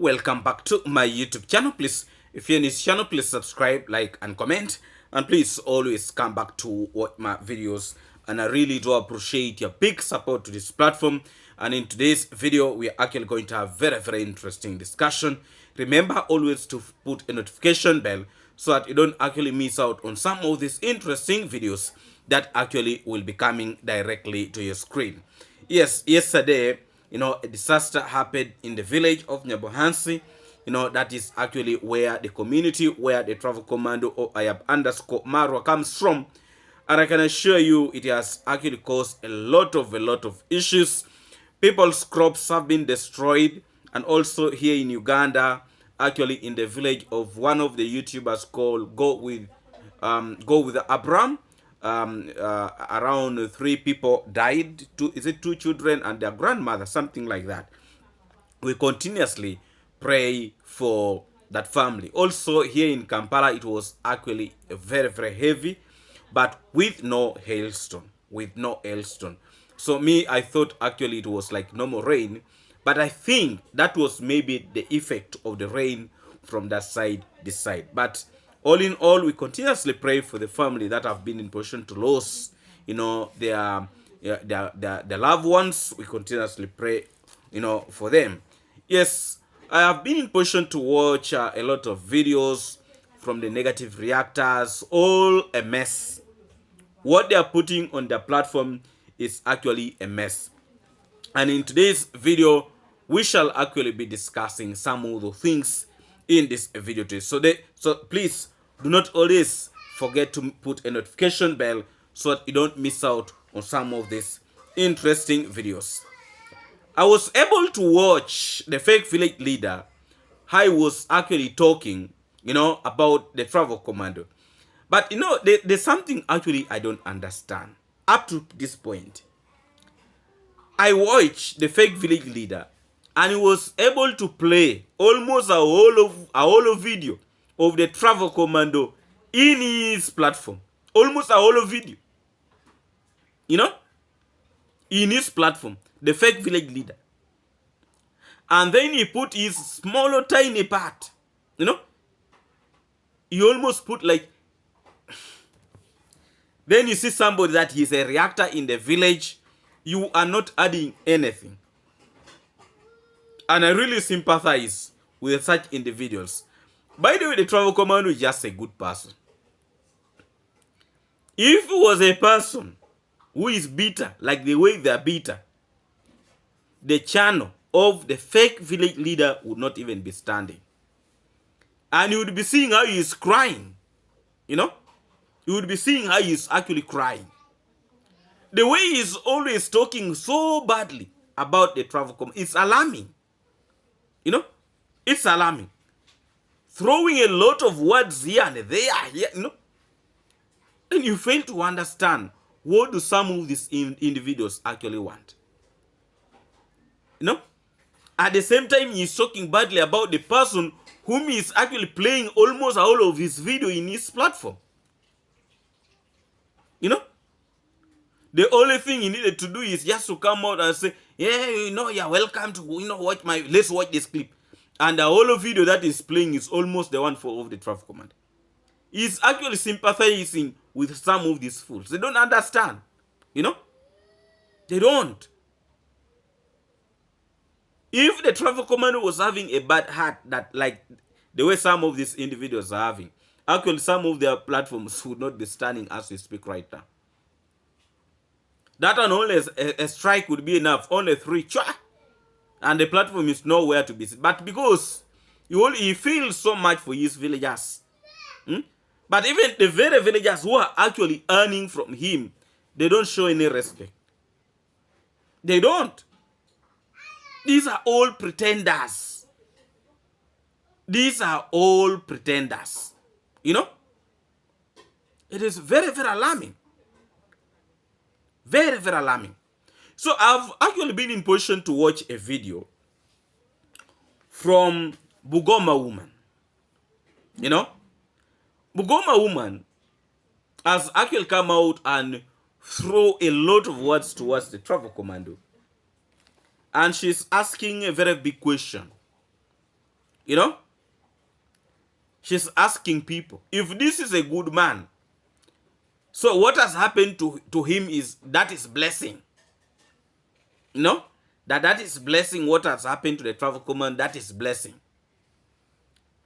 Welcome back to my YouTube channel. Please, if you're in this channel, please subscribe, like, and comment. And please always come back to watch my videos. And I really do appreciate your big support to this platform. And in today's video, we are actually going to have very interesting discussion. Remember always to put a notification bell so that you don't actually miss out on some of these interesting videos that actually will be coming directly to your screen. Yes, yesterday, a disaster happened in the village of Nyabohansi. That is actually where the community, where the travel commando or _Marwa comes from. And I can assure you it has actually caused a lot of issues. People's crops have been destroyed. And also here in Uganda, actually in the village of one of the YouTubers called Go with Abraham, around 3 people died. Two children and their grandmother, something like that. We continuously pray for that family. Also here in Kampala, it was actually very heavy, but with no hailstone. So I thought actually it was like normal rain, but I think that was maybe the effect of the rain from that side, this side. But all in all, we continuously pray for the family that have been in position to lose, their loved ones. We continuously pray, for them. Yes, I have been in position to watch a lot of videos from the negative reactors, all a mess. What they are putting on their platform is actually a mess. And in today's video, we shall actually be discussing some of the things in this video today. So please do not always forget to put a notification bell so that you don't miss out on some of these interesting videos. I was able to watch the fake village leader. How he was actually talking, about the travel commando. But there's something actually I don't understand. Up to this point, I watched the fake village leader, and he was able to play almost a whole video of the travel commando in his platform. Almost a whole video. In his platform, the fake village leader. And then he put his smaller tiny part. He almost put like... Then you see somebody that he's a reactor in the village. You are not adding anything. And I really sympathize with such individuals. By the way, the travel commando is just a good person. If it was a person who is bitter, like the way they are bitter, the channel of the fake village leader would not even be standing. And you would be seeing how he is crying. You would be seeing how he is actually crying. The way he is always talking so badly about the travel commando, it's alarming. It's alarming. Throwing a lot of words here and there, And you fail to understand what do some of these individuals actually want. At the same time, he's talking badly about the person whom he is actually playing almost all of his video in his platform. The only thing he needed to do is just to come out and say, yeah, you're welcome to, let's watch this clip. And the whole video that is playing is almost the one of the travel command. He's actually sympathizing with some of these fools. They don't understand. They don't. If the travel commando was having a bad heart, that like the way some of these individuals are having, actually some of their platforms would not be standing as we speak right now. That and only a strike would be enough. Only 3, and the platform is nowhere to be seen. But because he feels so much for his villagers. But even the very villagers who are actually earning from him, they don't show any respect. They don't. These are all pretenders. These are all pretenders. It is very alarming. Very alarming. So I've actually been in position to watch a video from Bungoma woman. Bungoma woman has actually come out and throw a lot of words towards the travel commando. And she's asking a very big question. You know, she's asking people if this is a good man. So what has happened to him is that is blessing. You know, that is blessing. What has happened to the travel command, that is blessing.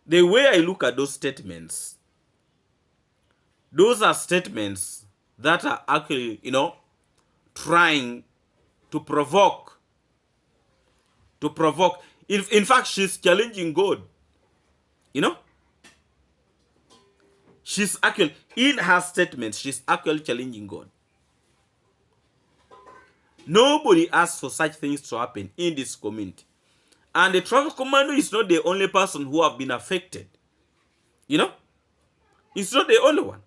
The way I look at those statements, those are statements that are actually, you know, trying to provoke. In fact, she's challenging God. You know, she's actually, in her statements, she's actually challenging God. Nobody asked for such things to happen in this community. And the travel commando is not the only person who have been affected. You know, it's not the only one.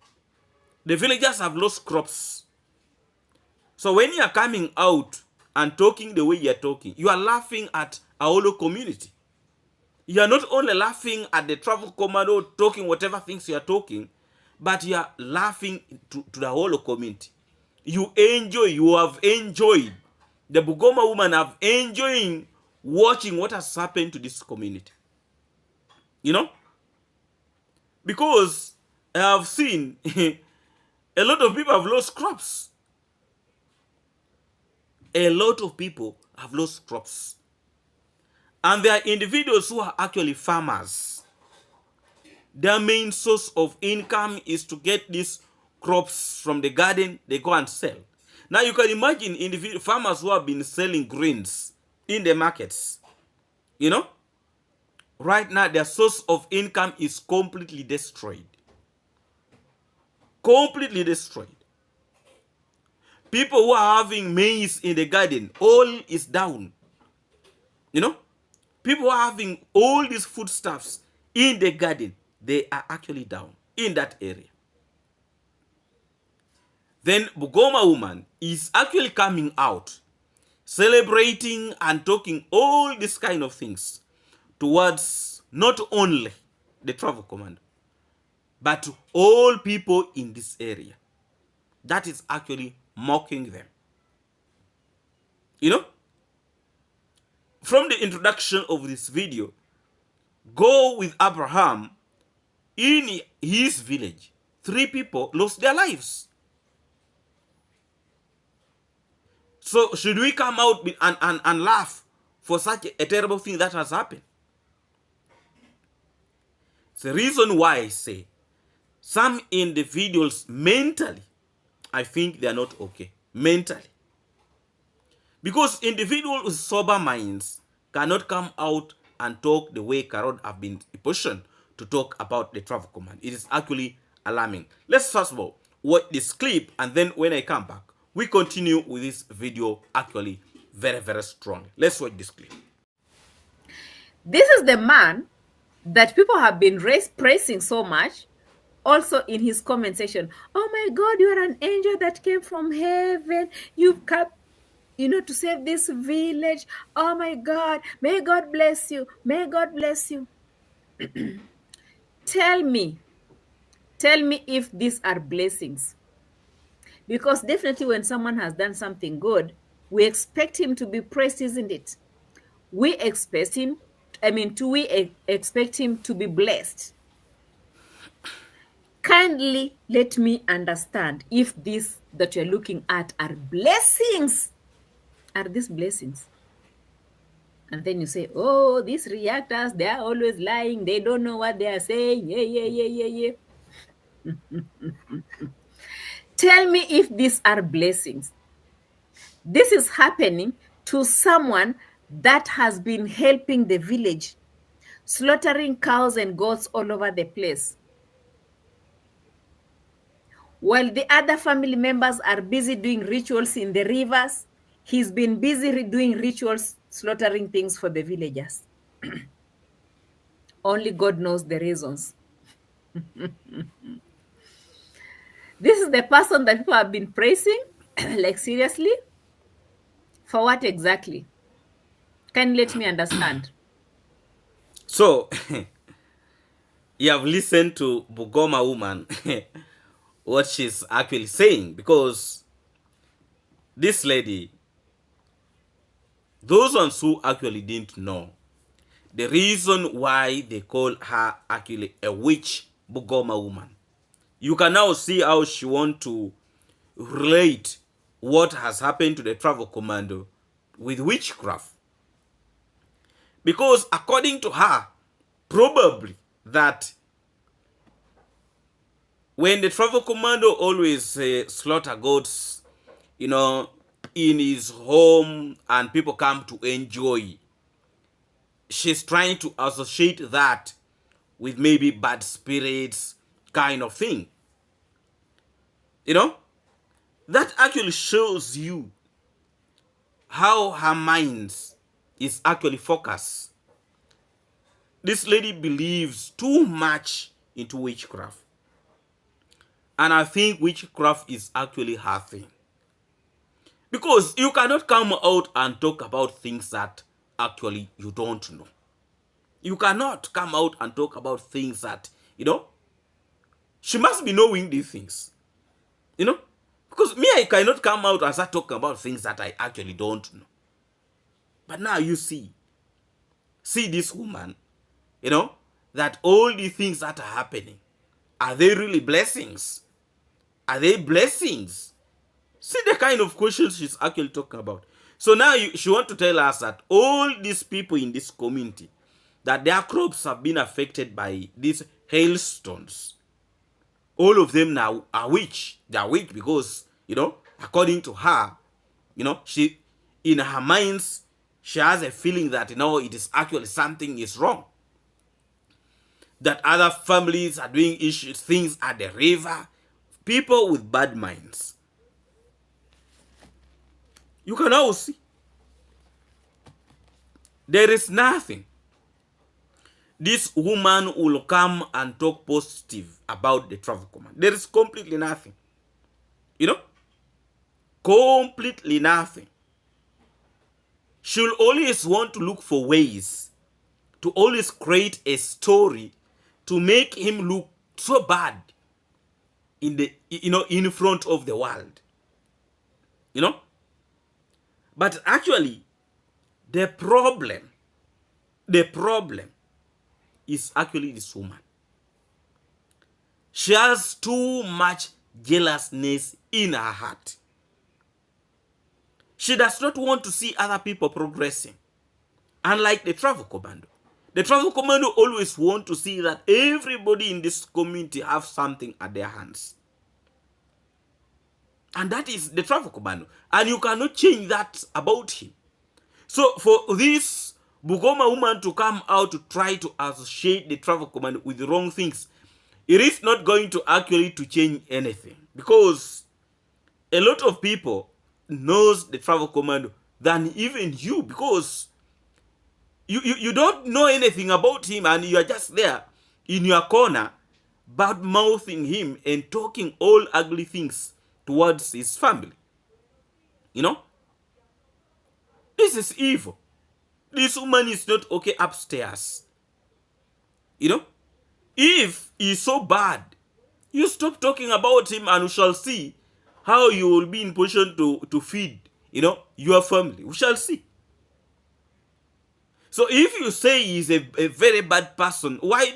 The villagers have lost crops. So when you are coming out and talking the way you are talking, you are laughing at our whole community. You are not only laughing at the travel commando talking whatever things you are talking, but you are laughing to the whole community. You have enjoyed, the Bungoma woman have enjoying watching what has happened to this community. You know? Because I have seen a lot of people have lost crops. A lot of people have lost crops. And there are individuals who are actually farmers. Their main source of income is to get these crops from the garden, they go and sell. Now you can imagine individual farmers who have been selling grains in the markets. You know, right now their source of income is completely destroyed. Completely destroyed. People who are having maize in the garden, all is down. You know, people who are having all these foodstuffs in the garden, they are actually down in that area. Then Bungoma woman is actually coming out, celebrating and talking all these kind of things towards not only the travel command, but to all people in this area. That is actually mocking them. You know, from the introduction of this video, go with Abraham. In his village, 3 people lost their lives. So should we come out and laugh for such a terrible thing that has happened? It's the reason why I say some individuals mentally, I think they are not okay. Mentally. Because individuals with sober minds cannot come out and talk the way Carol have been positioned to talk about the travel command. It is actually alarming. Let's first of all watch this clip, and then when I come back, we continue with this video actually very, very strong. Let's watch this clip. This is the man that people have been praising so much. Also in his comment section, oh my God, you are an angel that came from heaven. You've come, you know, to save this village. Oh my God, may God bless you. May God bless you. Tell me if these are blessings. Because definitely when someone has done something good, we expect him to be praised, isn't it? We expect him, we expect him to be blessed. Kindly let me understand if these that you're looking at are blessings. Are these blessings? And then you say, oh, these reactors, they are always lying. They don't know what they are saying. Yeah. Tell me if these are blessings. This is happening to someone that has been helping the village, slaughtering cows and goats all over the place. While the other family members are busy doing rituals in the rivers, he's been busy doing rituals, slaughtering things for the villagers. Only God knows the reasons. This is the person that people have been praising, like seriously? For what exactly? Can you let me understand? So, you have listened to Bungoma woman, what she's actually saying, because this lady, those ones who actually didn't know, the reason why they call her actually a witch Bungoma woman. You can now see how she want to relate what has happened to the travel commando with witchcraft. Because according to her, probably that when the travel commando always slaughter goats, in his home and people come to enjoy, she's trying to associate that with maybe bad spirits kind of thing. That actually shows you how her mind is actually focused. This lady believes too much into witchcraft. And I think witchcraft is actually her thing. Because you cannot come out and talk about things that actually you don't know. You cannot come out and talk about things that, she must be knowing these things. Because me, I cannot come out and start talking about things that I actually don't know. But now you see this woman, that all the things that are happening, are they really blessings? Are they blessings? See the kind of questions she's actually talking about. So now she wants to tell us that all these people in this community, that their crops have been affected by these hailstones. All of them now are witch. They are witch because, according to her, she, in her minds, she has a feeling that, it is actually something is wrong. That other families are doing things at the river. People with bad minds. You can now see there is nothing. This woman will come and talk positive about the travel command. There is completely nothing. Completely nothing. She'll always want to look for ways to always create a story to make him look so bad in front of the world. But actually, the problem is actually this woman. She has too much jealousness in her heart. She does not want to see other people progressing. Unlike the travel commando. The travel commando always want to see that everybody in this community have something at their hands. And that is the travel commando. And you cannot change that about him. So for this Bungoma woman to come out to try to associate the travel commando with the wrong things, it is not going to actually to change anything. Because a lot of people knows the travel commando than even you, because you don't know anything about him and you are just there in your corner bad mouthing him and talking all ugly things towards his family. This is evil. This woman is not okay upstairs. If he's so bad, you stop talking about him and we shall see how you will be in position to feed, your family. We shall see. So if you say he's a very bad person, why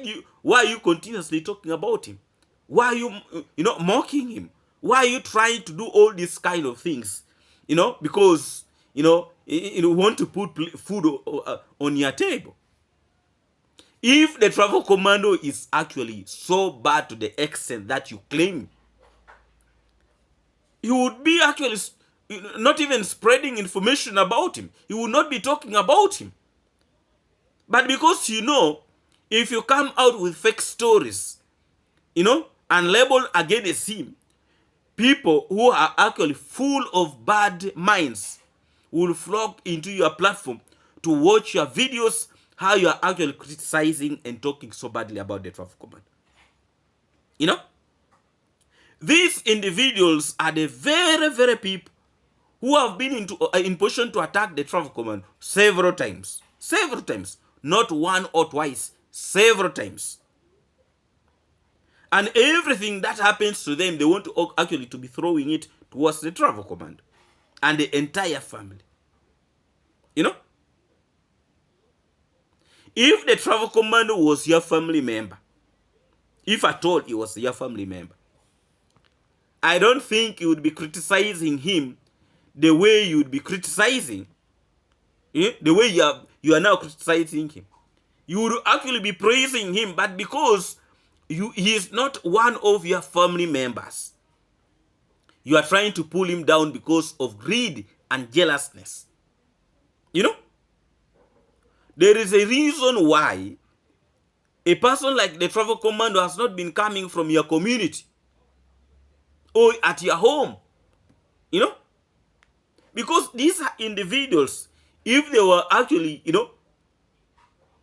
are you continuously talking about him? Why are you, mocking him? Why are you trying to do all these kind of things? Because, you want to put food on your table. If the travel commando is actually so bad to the extent that you claim, he would be actually not even spreading information about him. He would not be talking about him. But because if you come out with fake stories, and label against him, people who are actually full of bad minds will flock into your platform to watch your videos, how you are actually criticizing and talking so badly about the travel command. These individuals are the very, very people who have been in position to attack the travel command several times. Not one or twice, several times. And everything that happens to them, they want to actually to be throwing it towards the travel command and the entire family. If the travel commando was your family member, if at all he was your family member, I don't think you would be criticizing him the way you would be criticizing, the way you are now criticizing him. You would actually be praising him, but because he is not one of your family members, you are trying to pull him down because of greed and jealousness. You know, there is a reason why a person like the travel commando has not been coming from your community or at your home. You know, because these are individuals, if they were actually,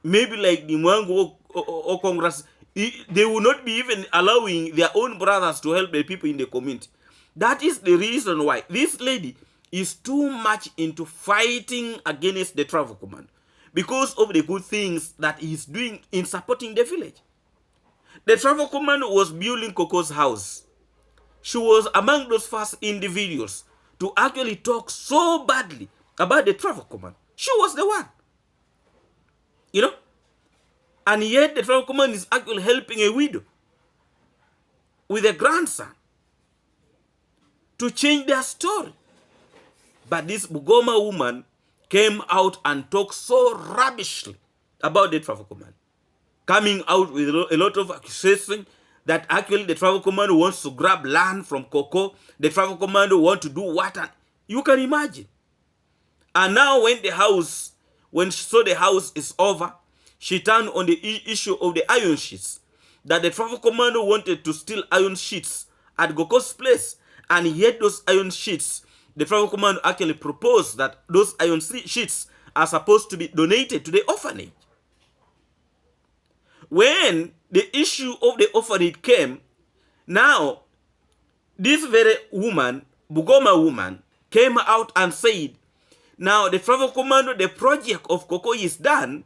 maybe like the mwango or Congress, they will not be even allowing their own brothers to help the people in the community. That is the reason why this lady is too much into fighting against the travel command, because of the good things that he's doing in supporting the village. The travel command was building Coco's house. She was among those first individuals to actually talk so badly about the travel command. She was the one. And yet the travel command is actually helping a widow with a grandson to change their story. But this Bungoma woman came out and talked so rubbishly about the travel command, coming out with a lot of accusation that actually the travel command wants to grab land from Coco. The travel command wants to do what? And you can imagine. And now when she saw the house is over, she turned on the issue of the iron sheets, that the travel commando wanted to steal iron sheets at Goko's place. And yet those iron sheets, the travel commando actually proposed that those iron sheets are supposed to be donated to the orphanage. When the issue of the orphanage came, now this very woman, Bungoma woman, came out and said, now the travel commando, the project of Coco is done,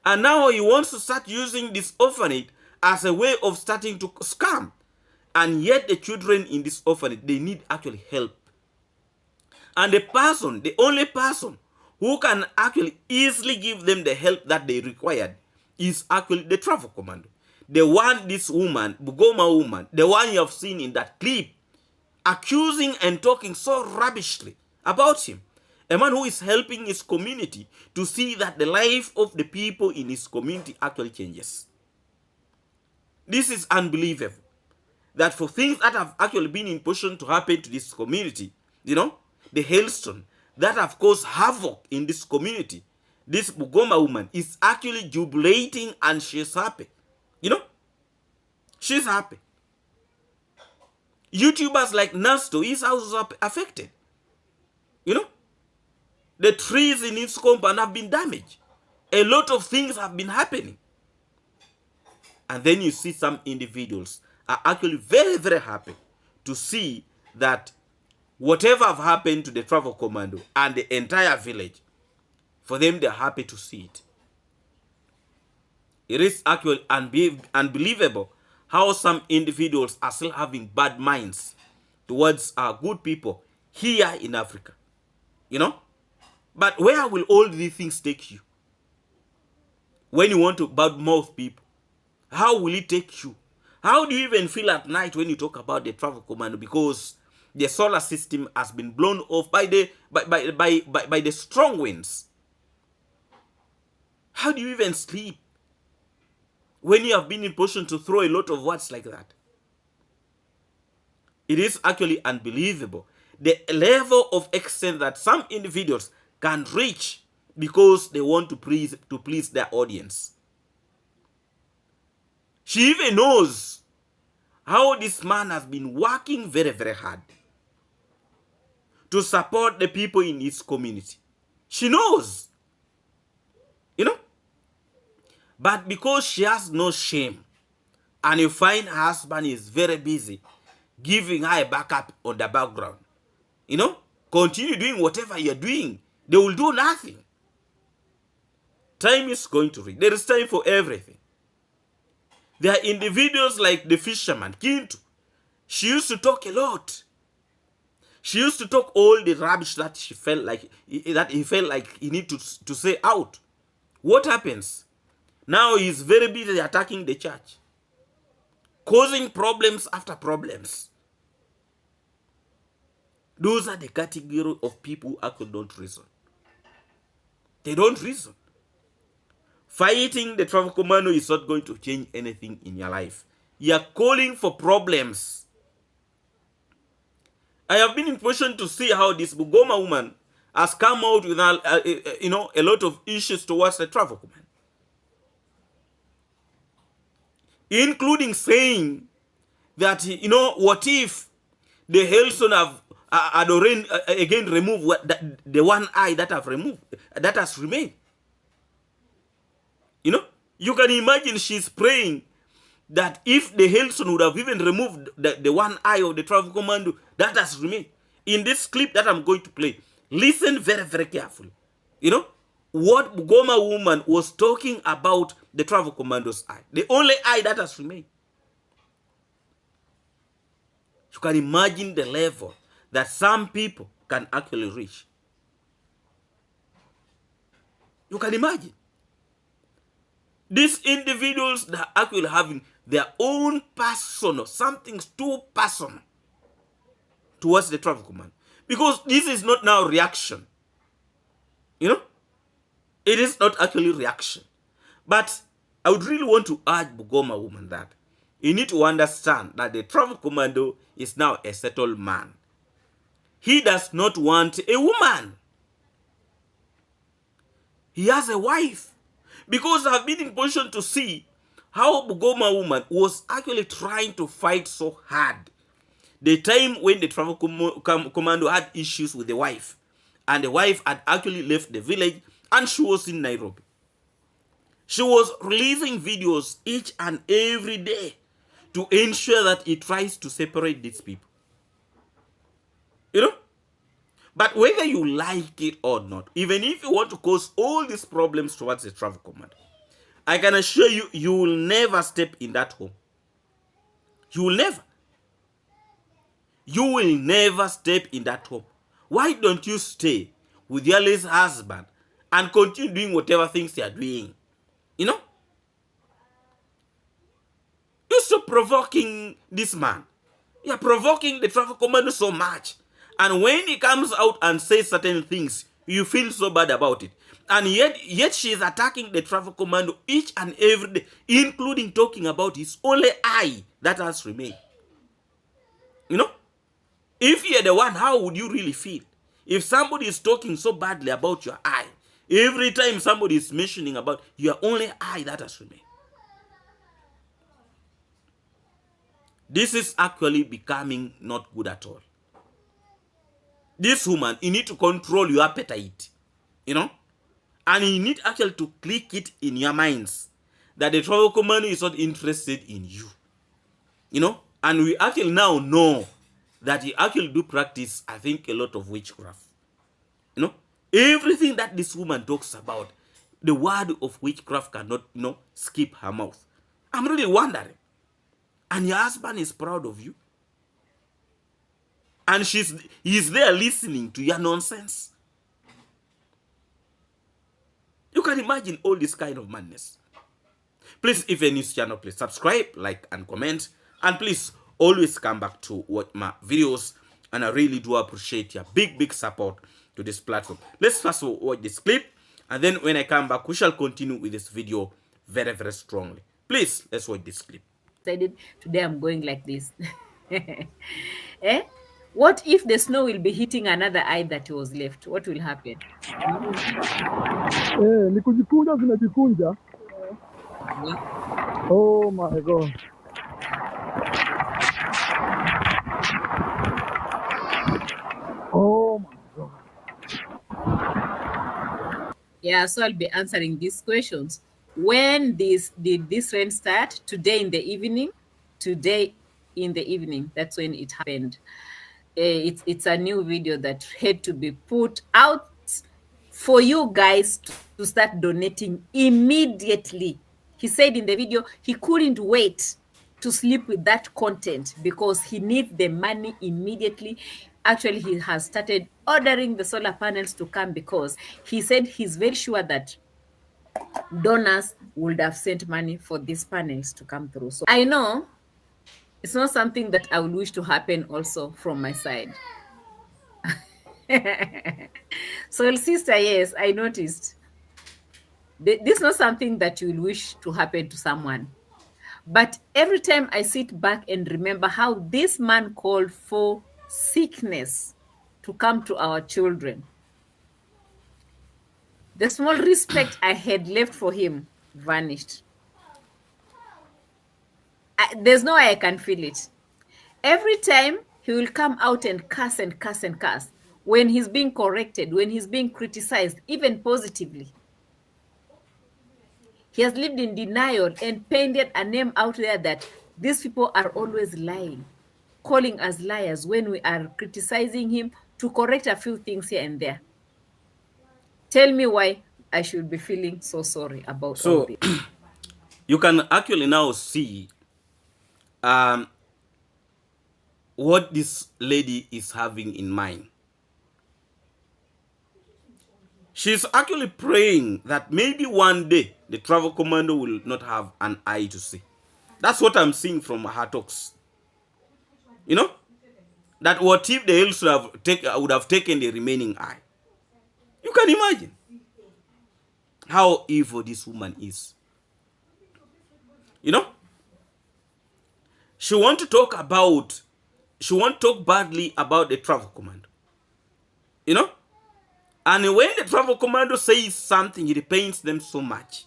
and now he wants to start using this orphanage as a way of starting to scam. And yet the children in this orphanage, they need actually help. And the only person who can actually easily give them the help that they required is actually the travel commando. The one, this woman, Bungoma woman, the one you have seen in that clip, accusing and talking so rubbishly about him. A man who is helping his community to see that the life of the people in his community actually changes. This is unbelievable. That for things that have actually been in position to happen to this community, the hailstone that have caused havoc in this community, this Bungoma woman is actually jubilating and she's happy. She's happy. YouTubers like Nasto, his house was affected. The trees in its compound have been damaged. A lot of things have been happening. And then you see some individuals are actually very, very happy to see that whatever have happened to the travel commando and the entire village, for them, they're happy to see it. It is actually unbelievable how some individuals are still having bad minds towards our good people here in Africa. But where will all these things take you? When you want to badmouth people, how will it take you? How do you even feel at night when you talk about the travel commando? Because the solar system has been blown off by the strong winds. How do you even sleep when you have been in position to throw a lot of words like that? It is actually unbelievable the level of extent that some individuals can reach because they want to please their audience. She even knows how this man has been working very, very hard to support the people in his community. She knows. But because she has no shame, and you find her husband is very busy giving her a backup on the background, continue doing whatever you're doing, they will do nothing. Time is going to reach. There is time for everything. There are individuals like the fisherman, Kintu. She used to talk a lot. She used to talk all the rubbish that he felt like he need to say out. What happens? Now he's very busy attacking the church, causing problems after problems. Those are the category of people who actually don't reason. They don't reason. Fighting the traffic commando is not going to change anything in your life. You are calling for problems. I have been in position to see how this Bungoma woman has come out with a lot of issues towards the traffic woman, including saying that, what if the Helson have again removed the one eye that have removed, that has remained. You can imagine she's praying that if the Helson would have even removed the one eye of the traffic commando that has remained. In this clip that I'm going to play, listen very, very carefully. What Bungoma woman was talking about the traffic commando's eye, the only eye that has remained. You can imagine the level that some people can actually reach. You can imagine. These individuals that are actually having their own personal, something too personal towards the traffic command. Because this is not now reaction. It is not actually reaction. But I would really want to urge Bungoma woman that you need to understand that the traffic commando is now a settled man. He does not want a woman. He has a wife. Because I've been in position to see how Bungoma woman was actually trying to fight so hard. The time when the traffic commando had issues with the wife, and the wife had actually left the village, and she was in Nairobi. She was releasing videos each and every day to ensure that he tries to separate these people. But whether you like it or not, even if you want to cause all these problems towards the traffic command, I can assure you, you will never step in that home. You will never. You will never step in that home. Why don't you stay with your late husband and continue doing whatever things you are doing? You stop provoking this man. You are provoking the traffic commander so much. And when he comes out and says certain things, you feel so bad about it. And yet she is attacking the traffic commando each and every day, including talking about his only eye that has remained. If you're the one, how would you really feel? If somebody is talking so badly about your eye, every time somebody is mentioning about your only eye that has remained. This is actually becoming not good at all. This woman, you need to control your appetite, and you need actually to click it in your minds that the traffic commando is not interested in you, and we actually now know that you actually do practice, I think, a lot of witchcraft. Everything that this woman talks about, the word of witchcraft cannot, skip her mouth. I'm really wondering. And your husband is proud of you. And he's there listening to your nonsense. You can imagine all this kind of madness. Please, if you're new to this channel, please subscribe, like, and comment. And please, always come back to watch my videos. And I really do appreciate your big support to this platform. Let's first watch this clip. And then when I come back, we shall continue with this video very, very strongly. Please, let's watch this clip. Today I'm going like this. What if the snow will be hitting another eye that was left? What will happen? Ni kujikunja zinajikunja. Oh my God. Oh my God. Yeah, so I'll be answering these questions. When did this rain start? Today in the evening. Today in the evening. That's when it happened. It's a new video that had to be put out for you guys to start donating immediately. He said in the video he couldn't wait to sleep with that content because he needs the money immediately. Actually, he has started ordering the solar panels to come because he said he's very sure that donors would have sent money for these panels to come through. So I know it's not something that I would wish to happen also from my side. So, sister, yes, I noticed. This is not something that you will wish to happen to someone. But every time I sit back and remember how this man called for sickness to come to our children, the small respect I had left for him vanished. There's no way I can feel it. Every time he will come out and curse and curse and curse when he's being corrected, when he's being criticized, even positively. He has lived in denial and painted a name out there that these people are always lying, calling us liars when we are criticizing him to correct a few things here and there. Tell me why I should be feeling so sorry about all So this. you can actually now see what this lady is having in mind. She's actually praying that maybe one day the travel commando will not have an eye to see. That's what I'm seeing from her talks. You know? That what if the else would have taken the remaining eye? You can imagine how evil this woman is. You know? She wants to talk badly about the travel commando. You know? And when the travel commando says something, it pains them so much.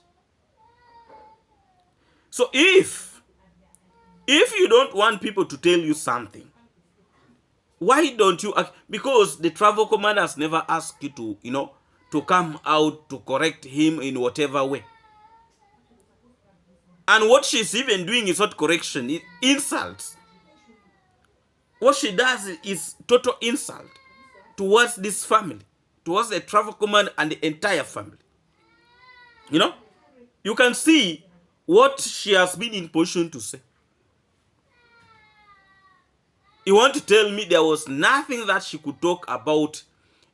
So if you don't want people to tell you something, why don't you act? Because the travel commando has never asked you to, to come out to correct him in whatever way. And what she's even doing is not correction, it's insults. What she does is total insult towards this family, towards the travel commando and the entire family. You know, you can see what she has been in position to say. You want to tell me there was nothing that she could talk about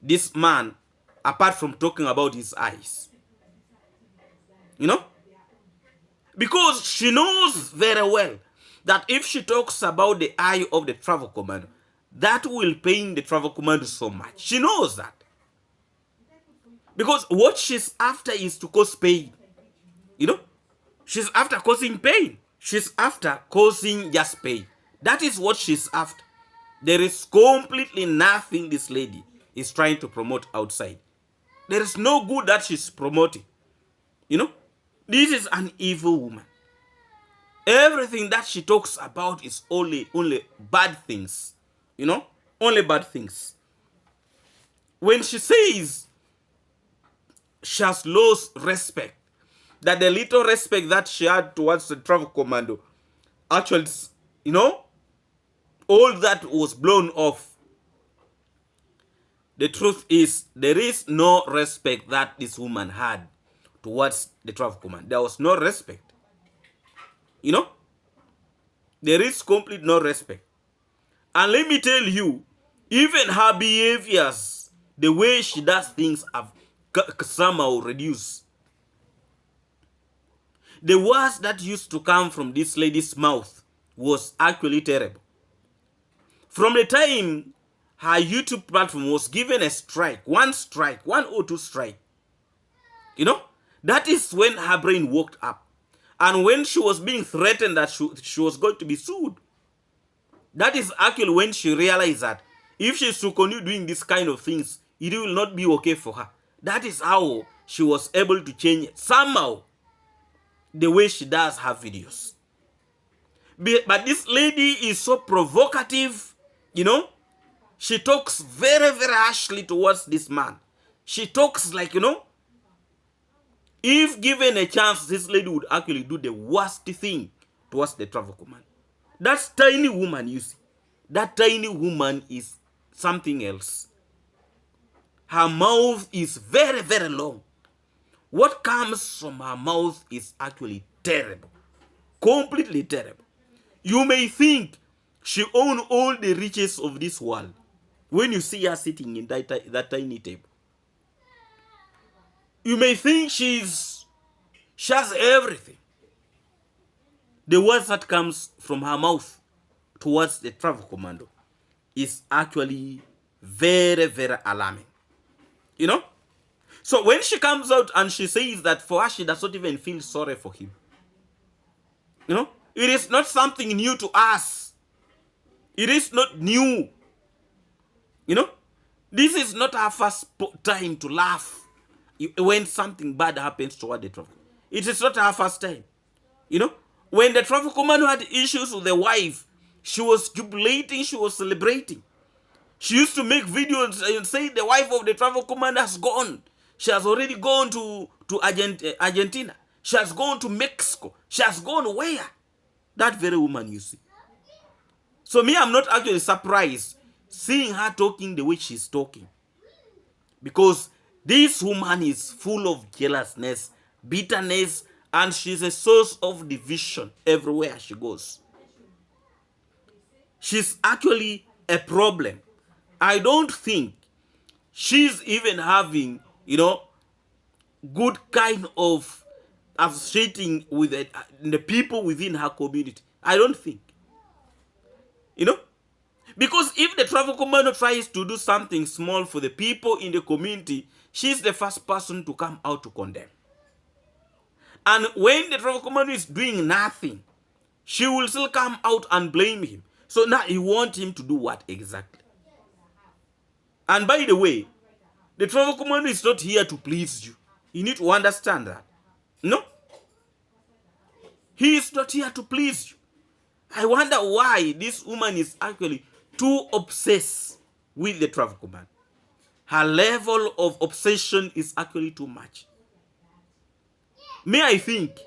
this man apart from talking about his eyes? You know? Because she knows very well that if she talks about the eye of the travel commando, that will pain the travel commando so much. She knows that. Because what she's after is to cause pain. You know? She's after causing pain. She's after causing just pain. That is what she's after. There is completely nothing this lady is trying to promote outside. There is no good that she's promoting. You know? This is an evil woman. Everything that she talks about is only bad things. You know? Only bad things. When she says she has lost respect, that the little respect that she had towards the travel commando, actually, you know, all that was blown off. The truth is, there is no respect that this woman had towards the travel commando. There was no respect. You know? There is complete no respect. And let me tell you, even her behaviors, the way she does things have somehow reduced. The words that used to come from this lady's mouth was actually terrible. From the time her YouTube platform was given a strike, one or two strike, you know, that is when her brain woke up. And when she was being threatened that she was going to be sued, that is actually when she realized that if she's to continue doing this kind of things, it will not be okay for her. That is how she was able to change somehow the way she does her videos. But this lady is so provocative, you know. She talks very, very harshly towards this man. She talks like, you know, if given a chance, this lady would actually do the worst thing towards the travel command. That tiny woman, you see, that tiny woman is something else. Her mouth is very, very long. What comes from her mouth is actually terrible. Completely terrible. You may think she owns all the riches of this world when you see her sitting in that tiny table. You may think she's She has everything. The words that comes from her mouth towards the travel commando is actually very, very alarming. You know? So when she comes out and she says that for her, she does not even feel sorry for him. You know? It is not something new to us. It is not new. You know? This is not our first time to laugh when something bad happens toward the travel. It is not our first time. You know? When the travel commando had issues with the wife, she was jubilating, she was celebrating. She used to make videos and say the wife of the travel commander has gone. She has already gone to Argentina. She has gone to Mexico. She has gone where? That very woman, you see. So me, I'm not actually surprised seeing her talking the way she's talking. Because this woman is full of jealousness, bitterness, and she's a source of division everywhere she goes. She's actually a problem. I don't think she's even having, good kind of associating with the people within her community. I don't think. Because if the travel commando tries to do something small for the people in the community, she's the first person to come out to condemn. And when the travel commando is doing nothing, she will still come out and blame him. So now you want him to do what exactly? And by the way, the travel commando is not here to please you. You need to understand that. No. He is not here to please you. I wonder why this woman is actually too obsessed with the travel commando. Her level of obsession is actually too much. May I think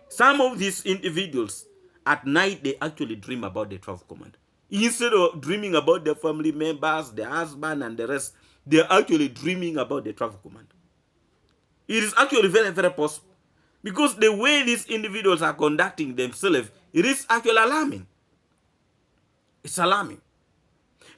some of these individuals at night they actually dream about the travel commando. Instead of dreaming about their family members, their husband and the rest, they're actually dreaming about the travel commando. It is actually very, very possible. Because the way these individuals are conducting themselves, it is actually alarming. It's alarming.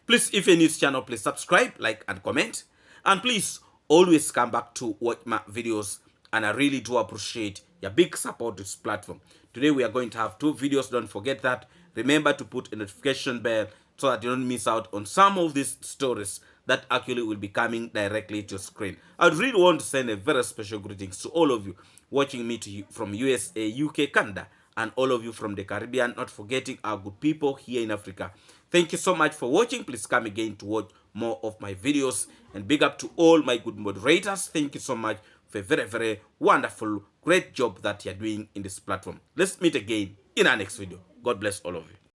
Please, if you're new to this channel, please subscribe, like, and comment. And please always come back to watch my videos. And I really do appreciate your big support to this platform. Today we are going to have 2 videos. Don't forget that. Remember to put a notification bell so that you don't miss out on some of these stories that actually will be coming directly to your screen. I really want to send a very special greetings to all of you watching me from USA, UK, Canada, and all of you from the Caribbean, not forgetting our good people here in Africa. Thank you so much for watching. Please come again to watch more of my videos. And big up to all my good moderators. Thank you so much for a very, very wonderful, great job that you're doing in this platform. Let's meet again in our next video. God bless all of you.